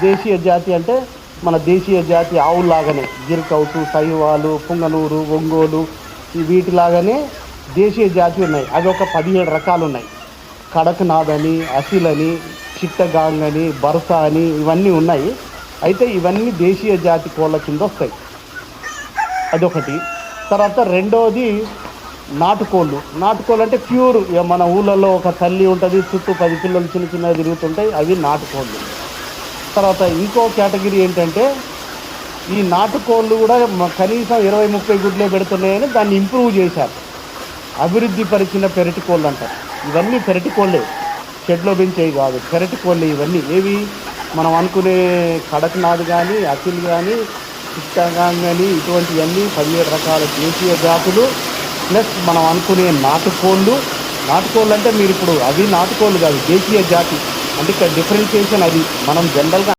దేశీయ జాతి అంటే మన దేశీయ జాతి ఆవులాగానే గిర్కౌసు, సైవాలు, పుంగనూరు, ఒంగోలు వీటిలాగానే దేశీయ జాతి ఉన్నాయి. అవి ఒక 17 రకాలు ఉన్నాయి. కడక్నాథ్ అని, అసిల్ అని, చిట్టగాంగ్ అని, బర్సా అని ఇవన్నీ ఉన్నాయి. అయితే ఇవన్నీ దేశీయ జాతి కోళ్ళ కింద వస్తాయి. అదొకటి. తర్వాత రెండవది నాటుకోళ్ళు. నాటుకోళ్ళు అంటే ప్యూర్, మన ఊళ్ళల్లో ఒక తల్లి ఉంటుంది, చుట్టూ 10 పిల్లలు చిన్న చిన్నగా తిరుగుతుంటాయి, అవి నాటుకోళ్ళు. తర్వాత ఇంకో కేటగిరీ ఏంటంటే ఈ నాటుకోళ్ళు కూడా కనీసం 20-30 గుడ్లే పెడుతున్నాయని దాన్ని ఇంప్రూవ్ చేశారు. అభివృద్ధి పరిచిన పెరటి కోళ్ళు అంటారు. ఇవన్నీ పెరటి కోళ్ళే, షెడ్లో పెంచేవి కాదు, పెరటి కోళ్ళే ఇవన్నీ. ఏవి మనం అనుకునే కడక్నాథ్ కానీ, అసిల్ కానీ, చిట్టగాంగ్ కానీ ఇటువంటివన్నీ 17 రకాల దేశీయ జాతులు ప్లస్ మనం అనుకునే నాటుకోళ్ళు. నాటుకోళ్ళు అంటే మీరు ఇప్పుడు అవి నాటుకోళ్ళు కాదు, దేశీయ జాతి. అంటే ఇక్కడ డిఫరెన్షియేషన్ అది. మనం జనరల్గా